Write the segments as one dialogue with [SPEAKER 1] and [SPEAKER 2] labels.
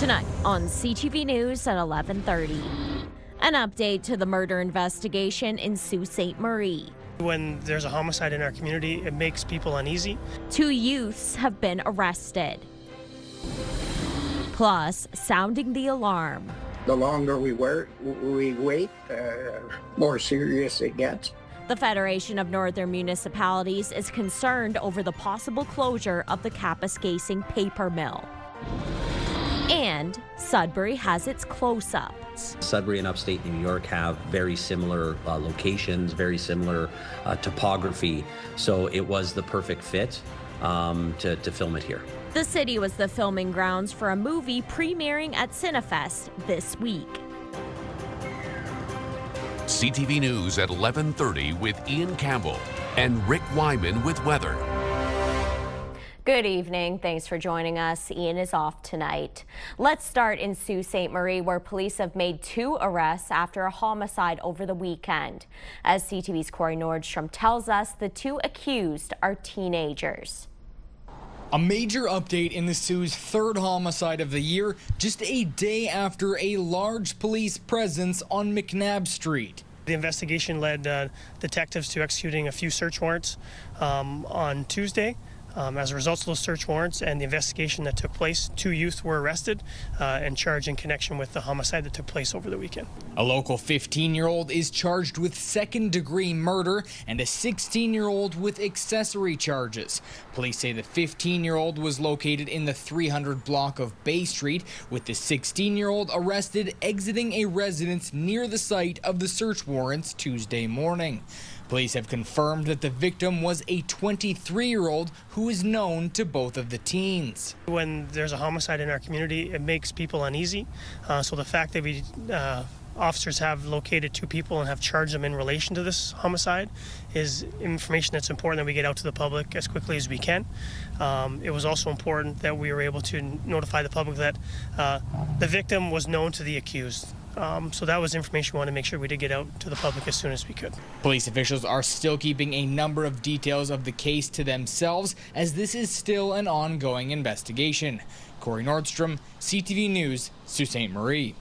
[SPEAKER 1] Tonight on CTV News at 11:30. An update to the murder investigation in Sault Ste. Marie.
[SPEAKER 2] When there's a homicide in our community, it makes people uneasy. 2
[SPEAKER 1] youths have been arrested. Plus, sounding the alarm.
[SPEAKER 3] The longer we wait, more serious it gets.
[SPEAKER 1] The Federation of Northern Municipalities is concerned over the possible closure of the Kapuskasing paper mill. And Sudbury has its close-up.
[SPEAKER 4] Sudbury and upstate New York have very similar locations, very similar topography, so it was the perfect fit to film it here.
[SPEAKER 1] The city was the filming grounds for a movie premiering at Cinefest this week.
[SPEAKER 5] CTV News at 11:30 with Ian Campbell and Rick Wyman with weather.
[SPEAKER 1] Good evening. Thanks for joining us. Ian is off tonight. Let's start in Sault Ste. Marie, where police have made 2 arrests after a homicide over the weekend. As CTV's Corey Nordstrom tells us, the 2 accused are teenagers.
[SPEAKER 6] A major update in the Sioux's 3rd homicide of the year, just a day after a large police presence on McNabb Street.
[SPEAKER 2] The investigation led detectives to executing a few search warrants on Tuesday. As a result of those search warrants and the investigation that took place, 2 youth were arrested and charged in connection with the homicide that took place over the weekend.
[SPEAKER 6] A local 15-year-old is charged with 2nd-degree murder and a 16-year-old with accessory charges. Police say the 15-year-old was located in the 300 block of Bay Street, with the 16-year-old arrested exiting a residence near the site of the search warrants Tuesday morning. Police have confirmed that the victim was a 23-year-old who is known to both of the teens.
[SPEAKER 2] When there's a homicide in our community, it makes people uneasy. So the fact that officers have located 2 people and have charged them in relation to this homicide is information that's important that we get out to the public as quickly as we can. It was also important that we were able to notify the public that the victim was known to the accused. So that was information we wanted to make sure we did get out to the public as soon as we could.
[SPEAKER 6] Police officials are still keeping a number of details of the case to themselves, as this is still an ongoing investigation. Corey Nordstrom, CTV News, Sault Ste. Marie.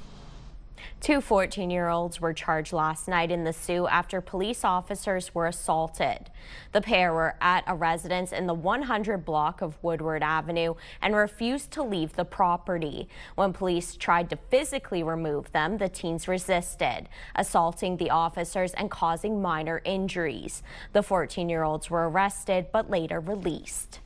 [SPEAKER 1] 2 14-year-olds were charged last night in the Soo after police officers were assaulted. The pair were at a residence in the 100 block of Woodward Avenue and refused to leave the property. When police tried to physically remove them, the teens resisted, assaulting the officers and causing minor injuries. The 14-year-olds were arrested but later released.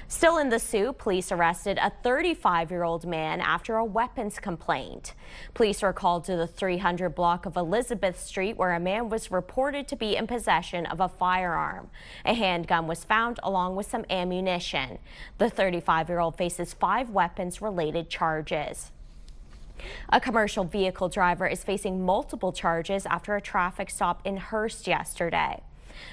[SPEAKER 1] Still in the Soo, police arrested a 35-year-old man after a weapons complaint. Police were called to the 300 block of Elizabeth Street, where a man was reported to be in possession of a firearm. A handgun was found along with some ammunition. The 35-year-old faces 5 weapons-related charges. A commercial vehicle driver is facing multiple charges after a traffic stop in Hearst yesterday.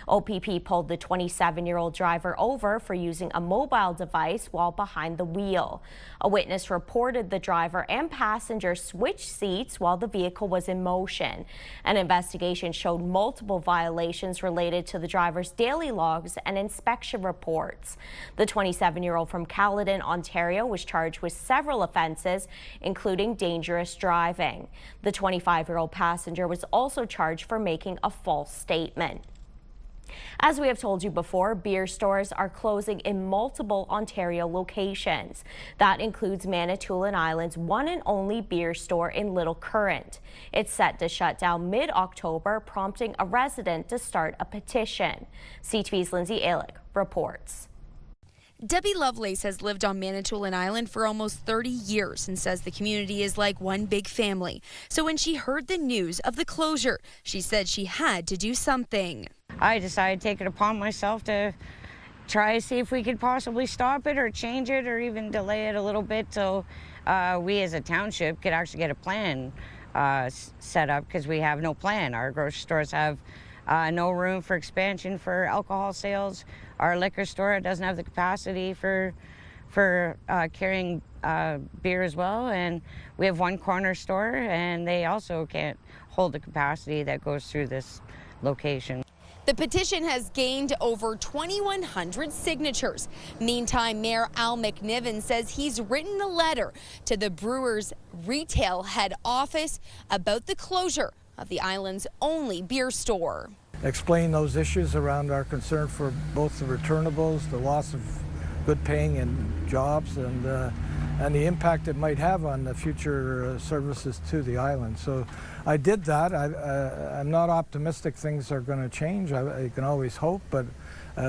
[SPEAKER 1] OPP pulled the 27-year-old driver over for using a mobile device while behind the wheel. A witness reported the driver and passenger switched seats while the vehicle was in motion. An investigation showed multiple violations related to the driver's daily logs and inspection reports. The 27-year-old from Caledon, Ontario, was charged with several offenses, including dangerous driving. The 25-year-old passenger was also charged for making a false statement. As we have told you before, beer stores are closing in multiple Ontario locations. That includes Manitoulin Island's one and only beer store in Little Current. It's set to shut down mid-October, prompting a resident to start a petition. CTV's Lindsay Alick reports.
[SPEAKER 7] Debbie Lovelace has lived on Manitoulin Island for almost 30 years and says the community is like one big family. So when she heard the news of the closure, she said she had to do something.
[SPEAKER 8] I decided to take it upon myself to try to see if we could possibly stop it or change it or even delay it a little bit so we as a township could actually get a plan set up, because we have no plan. Our grocery stores have no room for expansion for alcohol sales. Our liquor store doesn't have the capacity for carrying beer as well, and we have one corner store and they also can't hold the capacity that goes through this location.
[SPEAKER 7] The petition has gained over 2,100 signatures. Meantime, Mayor Al McNiven says he's written a letter to the Brewers retail head office about the closure of the island's only beer store.
[SPEAKER 9] Explain those issues around our concern for both the returnables, the loss of good paying and jobs, and the impact it might have on the future services to the island. So I did that. I'm not optimistic things are going to change. You can always hope, but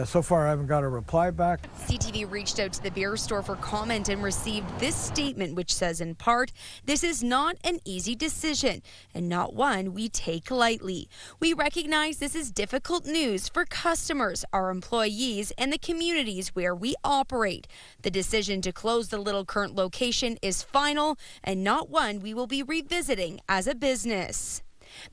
[SPEAKER 9] so far I haven't got a reply back.
[SPEAKER 7] CTV reached out to the beer store for comment and received this statement, which says in part, "This is not an easy decision and not one we take lightly. We recognize this is difficult news for customers, our employees, and the communities where we operate. The decision to close the Little Current location is final and not one we will be revisiting as a business."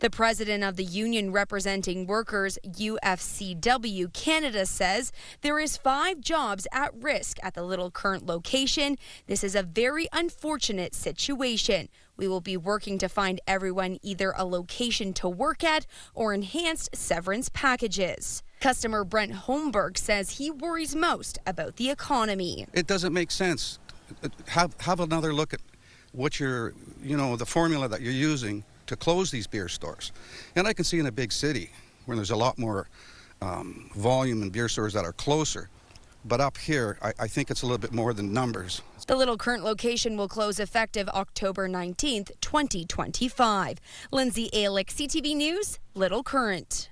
[SPEAKER 7] The president of the union representing workers, UFCW Canada, says there is 5 jobs at risk at the Little Current location. This is a very unfortunate situation. We will be working to find everyone either a location to work at or enhanced severance packages. Customer Brent Holmberg says he worries most about the economy.
[SPEAKER 10] It doesn't make sense. Have another look at what the formula that you're using to close these beer stores. And I can see in a big city where there's a lot more volume in beer stores that are closer. But up here, I think it's a little bit more than numbers.
[SPEAKER 7] The Little Current location will close effective October 19th, 2025. Lindsay Alick, CTV News, Little Current.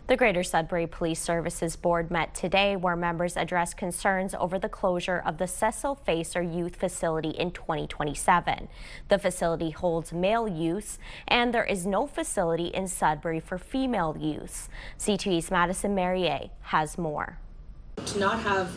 [SPEAKER 1] The Greater Sudbury Police Services Board met today where members addressed concerns over the closure of the Cecil Facer Youth Facility in 2027. The facility holds male use and there is no facility in Sudbury for female use. CTV's Madison Merrier has more.
[SPEAKER 11] To not have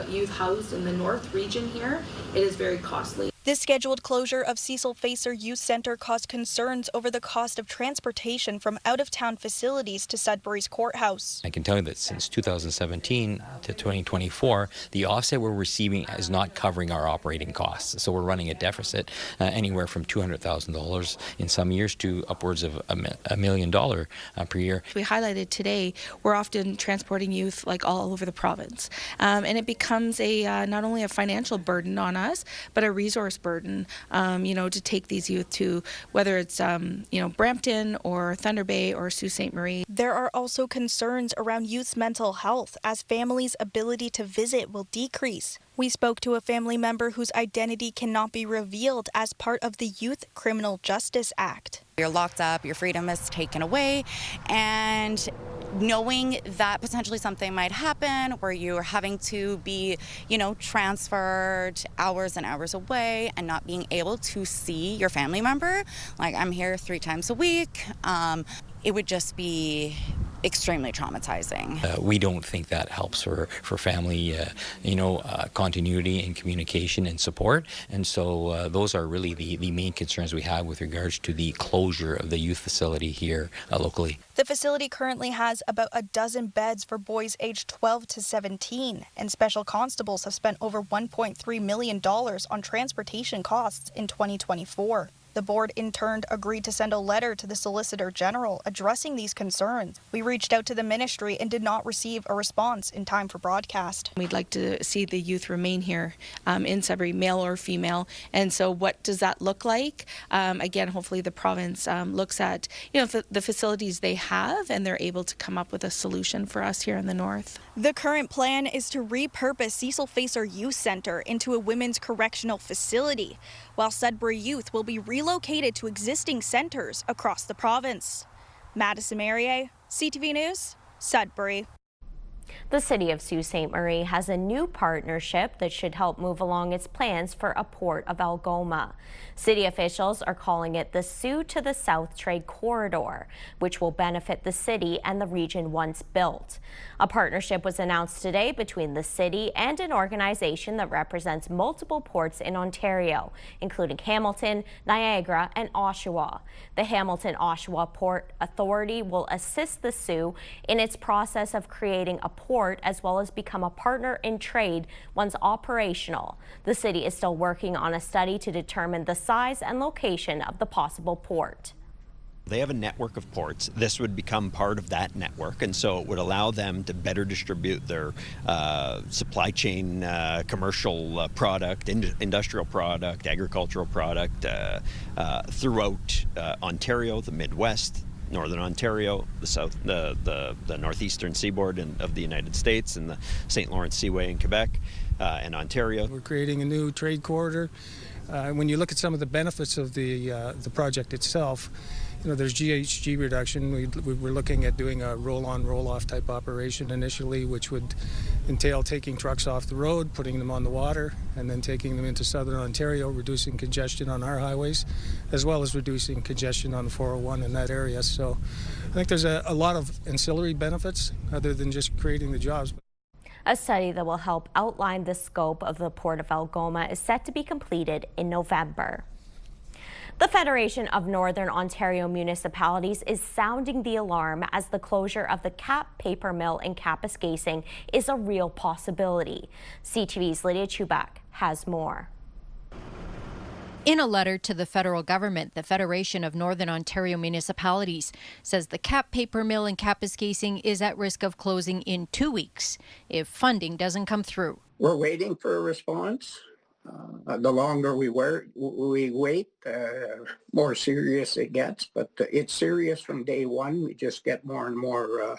[SPEAKER 11] youth housed in the north region here, it is very costly.
[SPEAKER 12] This scheduled closure of Cecil Facer Youth Center caused concerns over the cost of transportation from out-of-town facilities to Sudbury's courthouse.
[SPEAKER 13] I can tell you that since 2017 to 2024, the offset we're receiving is not covering our operating costs. So we're running a deficit anywhere from $200,000 in some years to upwards of $1 million per year.
[SPEAKER 14] We highlighted today, we're often transporting youth like all over the province. And it becomes not only a financial burden on us, but a resource burden, to take these youth to whether it's, Brampton or Thunder Bay or Sault Ste. Marie.
[SPEAKER 12] There are also concerns around youth's mental health as families' ability to visit will decrease. We spoke to a family member whose identity cannot be revealed as part of the Youth Criminal Justice Act.
[SPEAKER 15] You're locked up, your freedom is taken away, and knowing that potentially something might happen where you're having to be, transferred hours and hours away and not being able to see your family member, like I'm here 3 times a week, it would just be extremely traumatizing.
[SPEAKER 13] We don't think that helps for family, continuity and communication and support. And so those are really the main concerns we have with regards to the closure of the youth facility here locally.
[SPEAKER 12] The facility currently has about a dozen beds for boys aged 12 to 17, and special constables have spent over $1.3 million on transportation costs in 2024. The board in turn agreed to send a letter to the Solicitor General addressing these concerns. We reached out to the ministry and did not receive a response in time for broadcast.
[SPEAKER 14] We'd like to see the youth remain here in Sudbury, male or female. And so what does that look like? Again, hopefully the province looks at the facilities they have and they're able to come up with a solution for us here in the north.
[SPEAKER 12] The current plan is to repurpose Cecil Facer Youth Center into a women's correctional facility, while Sudbury youth will be relocated to existing centers across the province. Madison Merrier, CTV News, Sudbury.
[SPEAKER 1] The city of Sault Ste. Marie has a new partnership that should help move along its plans for a port of Algoma. City officials are calling it the Sault to the South Trade Corridor, which will benefit the city and the region once built. A partnership was announced today between the city and an organization that represents multiple ports in Ontario, including Hamilton, Niagara, and Oshawa. The Hamilton-Oshawa Port Authority will assist the Sault in its process of creating a port as well as become a partner in trade once operational. The city is still working on a study to determine the size and location of the possible port.
[SPEAKER 16] They have a network of ports. This would become part of that network, and so it would allow them to better distribute their supply chain, commercial product, industrial product, agricultural product throughout Ontario, the Midwest, Northern Ontario, the south, the northeastern seaboard of the United States, and the St. Lawrence Seaway in Quebec and Ontario.
[SPEAKER 17] We're creating a new trade corridor. When you look at some of the benefits of the project itself, there's GHG reduction. We're looking at doing a roll-on, roll-off type operation initially, which would entail taking trucks off the road, putting them on the water, and then taking them into Southern Ontario, reducing congestion on our highways, as well as reducing congestion on the 401 in that area. So I think there's a lot of ancillary benefits other than just creating the jobs.
[SPEAKER 1] A study that will help outline the scope of the Port of Algoma is set to be completed in November. The Federation of Northern Ontario Municipalities is sounding the alarm as the closure of the Cap paper mill in Kapuskasing is a real possibility. CTV's Lydia Chubak has more.
[SPEAKER 18] In a letter to the federal government, the Federation of Northern Ontario Municipalities says the Cap paper mill in Kapuskasing is at risk of closing in 2 weeks if funding doesn't come through.
[SPEAKER 3] We're waiting for a response. The longer we wait, more serious it gets. But it's serious from day one. We just get more and more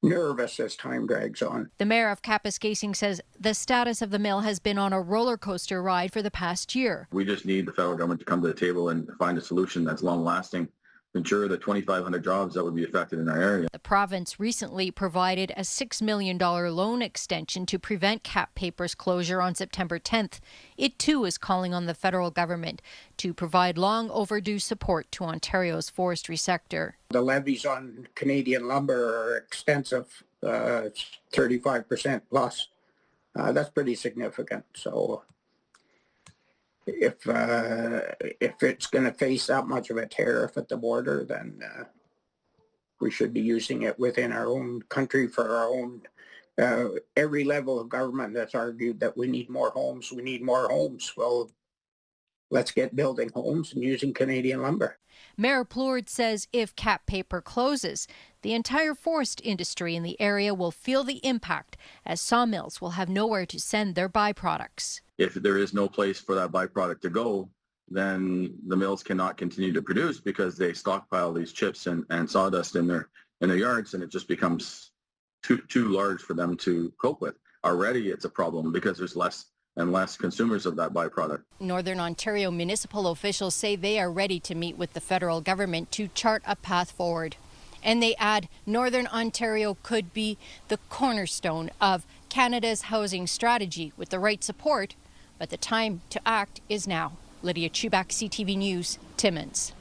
[SPEAKER 3] nervous as time drags on.
[SPEAKER 18] The mayor of Kapuskasing says the status of the mill has been on a roller coaster ride for the past year.
[SPEAKER 19] We just need the federal government to come to the table and find a solution that's long-lasting. Ensure the 2,500 jobs that would be affected in our area.
[SPEAKER 18] The province recently provided a $6 million loan extension to prevent Cap Paper's closure on September 10th. It too is calling on the federal government to provide long overdue support to Ontario's forestry sector.
[SPEAKER 3] The levies on Canadian lumber are extensive, 35% plus. That's pretty significant. So if it's going to face that much of a tariff at the border, then we should be using it within our own country for our own. Every level of government that's argued that we need more homes. Well, let's get building homes and using Canadian lumber.
[SPEAKER 18] Mayor Plourde says if Cap Paper closes, the entire forest industry in the area will feel the impact, as sawmills will have nowhere to send their byproducts.
[SPEAKER 19] If there is no place for that byproduct to go, then the mills cannot continue to produce because they stockpile these chips and sawdust in their yards, and it just becomes too large for them to cope with. Already it's a problem because there's less and less consumers of that byproduct.
[SPEAKER 18] Northern Ontario municipal officials say they are ready to meet with the federal government to chart a path forward. And they add Northern Ontario could be the cornerstone of Canada's housing strategy with the right support, but the time to act is now. Lydia Chubak, CTV News, Timmins.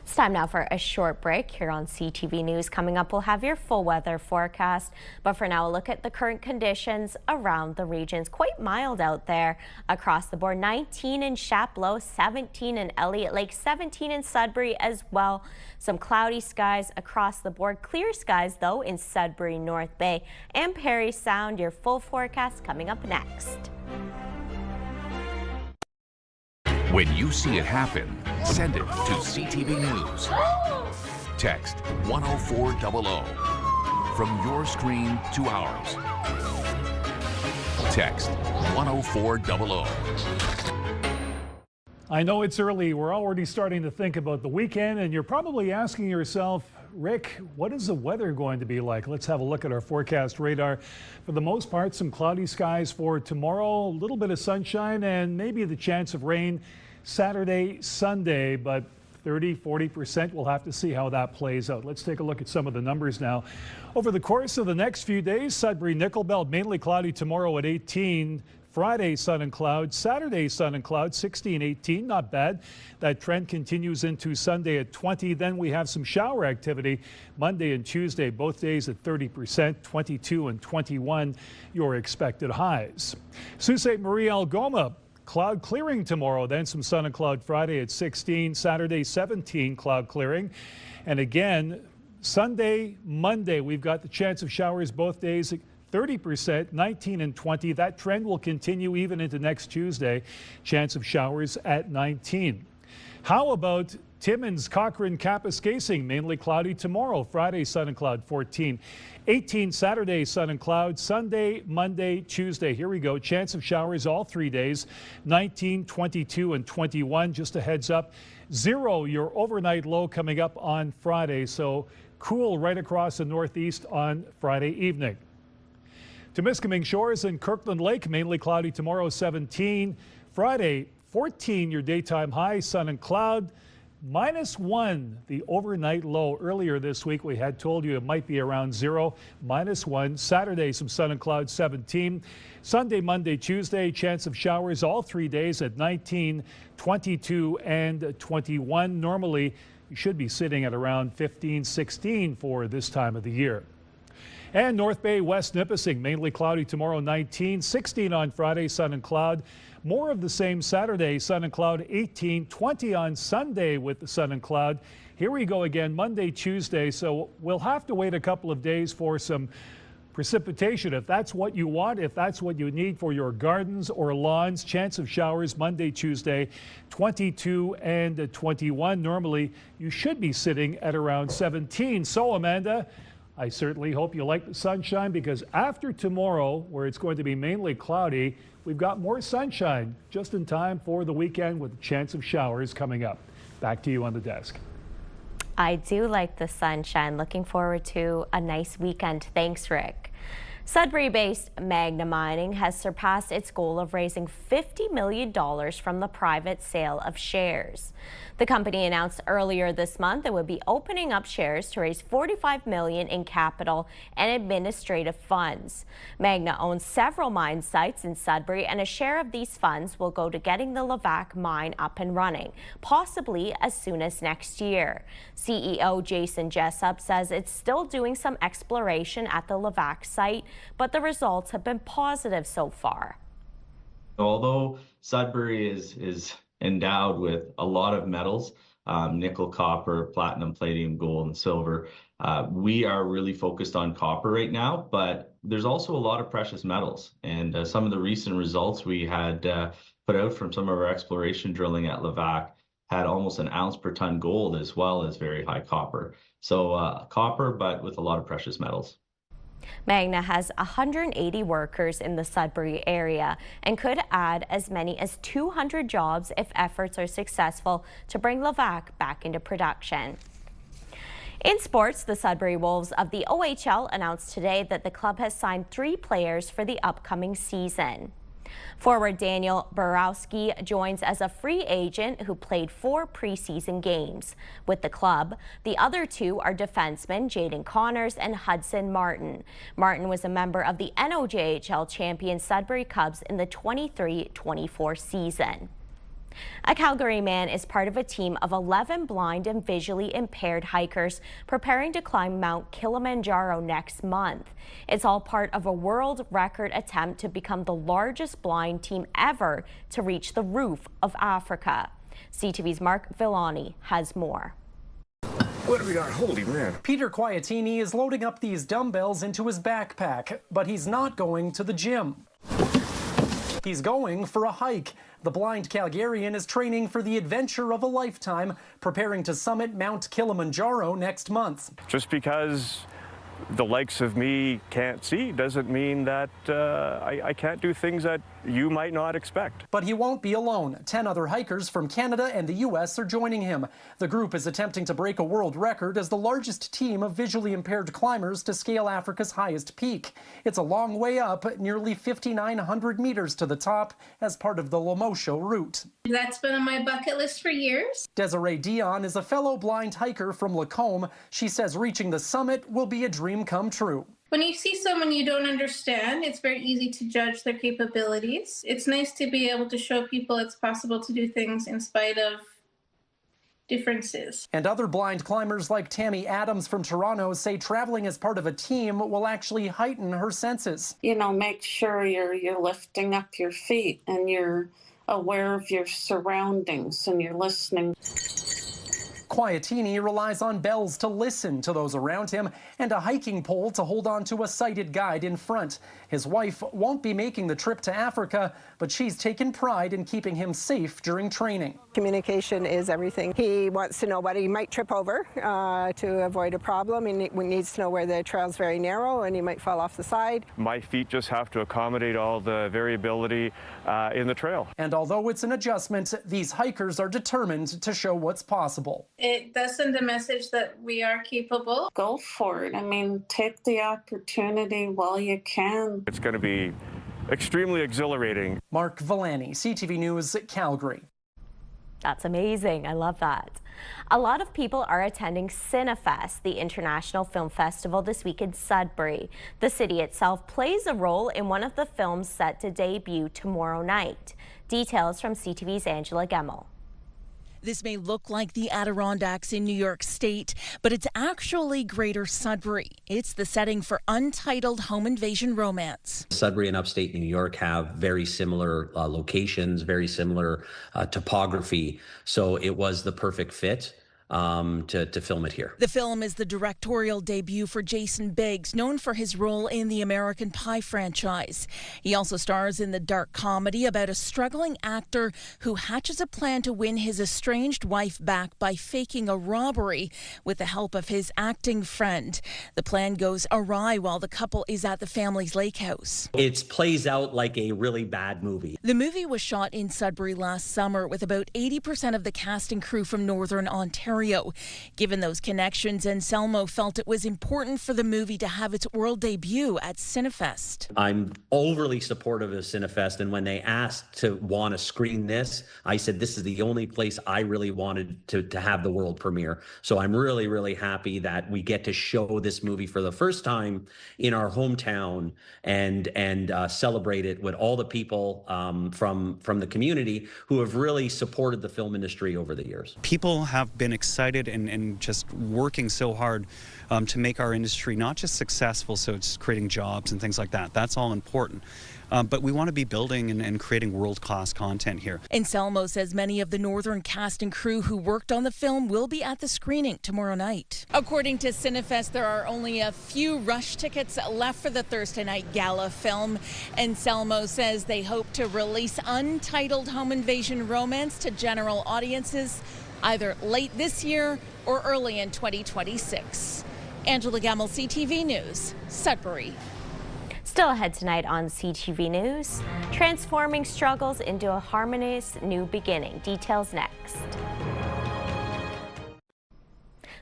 [SPEAKER 1] It's time now for a short break here on CTV News. Coming up, we'll have your full weather forecast. But for now, a look at the current conditions around the regions. Quite mild out there across the board. 19 in Chapleau, 17 in Elliott Lake, 17 in Sudbury as well. Some cloudy skies across the board. Clear skies, though, in Sudbury, North Bay, and Parry Sound. Your full forecast coming up next.
[SPEAKER 5] When you see it happen, send it to CTV News. Text 10400 from your screen to ours. Text 10400.
[SPEAKER 20] I know it's early. We're already starting to think about the weekend, and you're probably asking yourself, Rick, what is the weather going to be like? Let's have a look at our forecast radar. For the most part, some cloudy skies for tomorrow, a little bit of sunshine, and maybe the chance of rain Saturday, Sunday, but 30–40%. We'll have to see how that plays out. Let's take a look at some of the numbers now. Over the course of the next few days, Sudbury, Nickel Belt, mainly cloudy tomorrow at 18. Friday, sun and clouds. Saturday, sun and clouds, 16, 18, not bad. That trend continues into Sunday at 20. Then we have some shower activity Monday and Tuesday, both days at 30%, 22 and 21, your expected highs. Sault Ste. Marie, Algoma, cloud clearing tomorrow, then some sun and cloud Friday at 16, Saturday 17 cloud clearing. And again, Sunday, Monday, we've got the chance of showers both days, 30%, 19 and 20. That trend will continue even into next Tuesday. Chance of showers at 19. How about Timmins, Cochrane, Kapuskasing, mainly cloudy tomorrow. Friday, sun and cloud 14. 18 Saturday, sun and cloud. Sunday, Monday, Tuesday. Here we go. Chance of showers all 3 days. 19, 22, and 21. Just a heads up. 0, your overnight low coming up on Friday. So cool right across the northeast on Friday evening. Temiskaming Shores and Kirkland Lake, mainly cloudy tomorrow, 17. Friday, 14, your daytime high, sun and cloud. -1, the overnight low. Earlier this week, we had told you it might be around 0, -1. Saturday, some sun and clouds, 17. Sunday, Monday, Tuesday, chance of showers all 3 days at 19, 22, and 21. Normally, you should be sitting at around 15, 16 for this time of the year. And North Bay, West Nipissing, mainly cloudy tomorrow, 19, 16 on Friday, sun and cloud. More of the same Saturday, sun and cloud, 18, 20 on Sunday with the sun and cloud. Here we go again, Monday, Tuesday. So we'll have to wait a couple of days for some precipitation. If that's what you want, if that's what you need for your gardens or lawns, chance of showers Monday, Tuesday, 22 and 21. Normally, you should be sitting at around 17. So, Amanda, I certainly hope you like the sunshine, because after tomorrow, where it's going to be mainly cloudy, we've got more sunshine just in time for the weekend with a chance of showers coming up. Back to you on the desk.
[SPEAKER 1] I do like the sunshine. Looking forward to a nice weekend. Thanks, Rick. Sudbury-based Magna Mining has surpassed its goal of raising $50 million from the private sale of shares. The company announced earlier this month it would be opening up shares to raise $45 million in capital and administrative funds. Magna owns several mine sites in Sudbury, and a share of these funds will go to getting the Levack mine up and running, possibly as soon as next year. CEO Jason Jessup says it's still doing some exploration at the Levack site, but the results have been positive so far.
[SPEAKER 21] Although Sudbury is endowed with a lot of metals, nickel, copper, platinum, palladium, gold, and silver, we are really focused on copper right now, but there's also a lot of precious metals. And some of the recent results we had put out from some of our exploration drilling at Levack had almost an ounce per ton gold, as well as very high copper. So copper, but with a lot of precious metals.
[SPEAKER 1] Magna has 180 workers in the Sudbury area and could add as many as 200 jobs if efforts are successful to bring Levack back into production. In sports, the Sudbury Wolves of the OHL announced today that the club has signed 3 players for the upcoming season. Forward Daniel Borowski joins as a free agent who played 4 preseason games with the club. The other 2 are defensemen Jaden Connors and Hudson Martin. Martin was a member of the NOJHL champion Sudbury Cubs in the 23-24 season. A Calgary man is part of a team of 11 blind and visually impaired hikers preparing to climb Mount Kilimanjaro next month. It's all part of a world record attempt to become the largest blind team ever to reach the roof of Africa. CTV's Mark Villani has more.
[SPEAKER 22] What do we got? Holy man. Peter Quietini is loading up these dumbbells into his backpack, but he's not going to the gym. He's going for a hike. The blind Calgarian is training for the adventure of a lifetime, preparing to summit Mount Kilimanjaro next month.
[SPEAKER 23] Just because the likes of me can't see doesn't mean that I can't do things that you might not expect.
[SPEAKER 22] But he won't be alone. 10 other hikers from Canada and the U.S. are joining him. The group is attempting to break a world record as the largest team of visually impaired climbers to scale Africa's highest peak. It's a long way up, nearly 5,900 meters to the top, as part of the Lomosho route.
[SPEAKER 24] That's been on my bucket list for years.
[SPEAKER 22] Desiree Dion is a fellow blind hiker from Lacombe. She says reaching the summit will be a dream come true.
[SPEAKER 24] When you see someone you don't understand, it's very easy to judge their capabilities. It's nice to be able to show people it's possible to do things in spite of differences.
[SPEAKER 22] And other blind climbers like Tammy Adams from Toronto say traveling as part of a team will actually heighten her senses.
[SPEAKER 25] You know, make sure you're lifting up your feet and you're aware of your surroundings and you're listening.
[SPEAKER 22] Quietini relies on bells to listen to those around him and a hiking pole to hold on to a sighted guide in front. His wife won't be making the trip to Africa, but she's taken pride in keeping him safe during training.
[SPEAKER 2] Communication is everything. He wants to know what he might trip over to avoid a problem. He needs to know where the trail's very narrow and he might fall off the side.
[SPEAKER 23] My feet just have to accommodate all the variability in the trail.
[SPEAKER 22] And although it's an adjustment, these hikers are determined to show what's possible.
[SPEAKER 24] It does send a message that we are capable.
[SPEAKER 25] Go for it. I mean, take the opportunity while you can.
[SPEAKER 23] It's going to be extremely exhilarating.
[SPEAKER 22] Mark Villani, CTV News, Calgary.
[SPEAKER 1] That's amazing. I love that. A lot of people are attending Cinefest, the international film festival, this week in Sudbury. The city itself plays a role in one of the films set to debut tomorrow night. Details from CTV's Angela Gemmell.
[SPEAKER 4] This may look like the Adirondacks in New York State, but it's actually Greater Sudbury. It's the setting for untitled home invasion romance.
[SPEAKER 6] Sudbury and upstate New York have very similar locations, very similar topography, so it was the perfect fit to film it here.
[SPEAKER 4] The film is the directorial debut for Jason Biggs, known for his role in the American Pie franchise. He also stars in the dark comedy about a struggling actor who hatches a plan to win his estranged wife back by faking a robbery with the help of his acting friend. The plan goes awry while the couple is at the family's lake house.
[SPEAKER 6] It plays out like a really bad movie.
[SPEAKER 4] The movie was shot in Sudbury last summer with about 80% of the cast and crew from Northern Ontario. Given those connections, Anselmo felt it was important for the movie to have its world debut at Cinefest.
[SPEAKER 6] I'm overly supportive of Cinefest, and when they asked to want to screen this, I said this is the only place I really wanted to have the world premiere. So I'm really, really happy that we get to show this movie for the first time in our hometown and celebrate it with all the people from the community who have really supported the film industry over the years.
[SPEAKER 8] People have been excited and just working so hard to make our industry not just successful, so it's creating jobs and things like that. That's all important. But we want to be building and creating world-class content here.
[SPEAKER 4] Anselmo says many of the Northern cast and crew who worked on the film will be at the screening tomorrow night. According to Cinefest, there are only a few rush tickets left for the Thursday night gala film. Anselmo says they hope to release untitled home invasion romance to general audiences either late this year or early in 2026. Angela Gemmell, CTV News, Sudbury.
[SPEAKER 1] Still ahead tonight on CTV News, transforming struggles into a harmonious new beginning. Details next.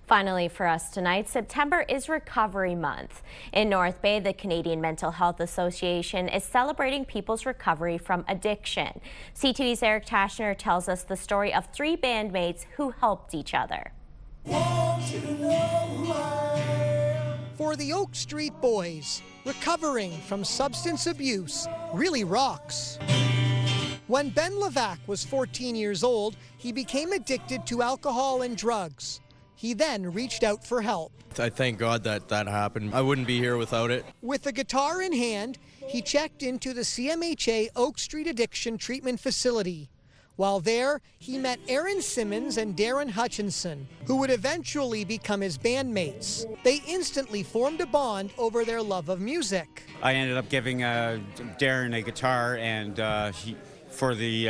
[SPEAKER 1] Finally for us tonight, September is Recovery Month. In North Bay, the Canadian Mental Health Association is celebrating people's recovery from addiction. CTV's Eric Tashner tells us the story of 3 bandmates who helped each other.
[SPEAKER 9] For the Oak Street Boys, recovering from substance abuse really rocks. When Ben Levac was 14 years old, he became addicted to alcohol and drugs. He then reached out for help.
[SPEAKER 26] I thank God that happened. I wouldn't be here without it.
[SPEAKER 9] With a guitar in hand, he checked into the CMHA Oak Street Addiction Treatment Facility. While there, he met Aaron Simmons and Darren Hutchinson, who would eventually become his bandmates. They instantly formed a bond over their love of music.
[SPEAKER 27] I ended up giving Darren a guitar, and for the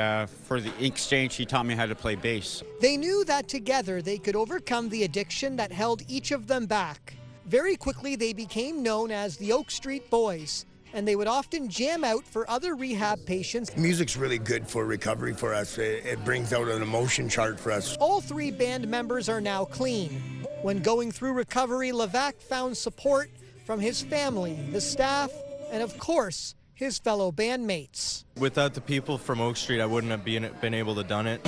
[SPEAKER 27] exchange, he taught me how to play bass.
[SPEAKER 9] They knew that together they could overcome the addiction that held each of them back. Very quickly, they became known as the Oak Street Boys, and they would often jam out for other rehab patients.
[SPEAKER 28] Music's really good for recovery for us. It brings out an emotion chart for us.
[SPEAKER 9] All 3 band members are now clean. When going through recovery, Levac found support from his family, the staff, and of course, his fellow bandmates.
[SPEAKER 26] Without the people from Oak Street, I wouldn't have been able to done it.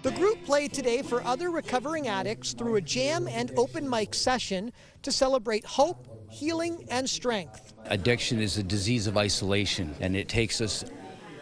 [SPEAKER 9] The group played today for other recovering addicts through a jam and open mic session to celebrate hope, healing, and strength.
[SPEAKER 29] Addiction is a disease of isolation, and it takes us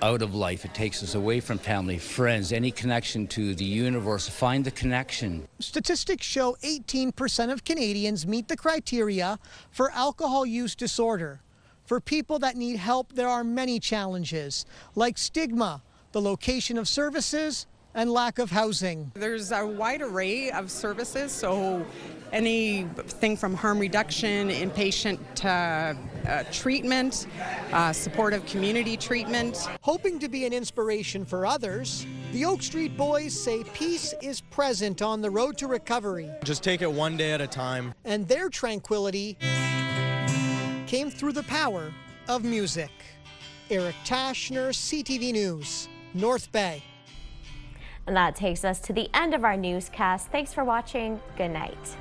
[SPEAKER 29] out of life. It takes us away from family, friends, any connection to the universe. Find the connection.
[SPEAKER 9] Statistics show 18% of Canadians meet the criteria for alcohol use disorder. For people that need help, there are many challenges, like stigma, the location of services, and lack of housing.
[SPEAKER 7] There's a wide array of services, so anything from harm reduction, inpatient treatment, supportive community treatment.
[SPEAKER 9] Hoping to be an inspiration for others, the Oak Street Boys say peace is present on the road to recovery.
[SPEAKER 26] Just take it one day at a time.
[SPEAKER 9] And their tranquility came through the power of music. Eric Tashner, CTV News, North Bay.
[SPEAKER 1] And that takes us to the end of our newscast. Thanks for watching. Good night.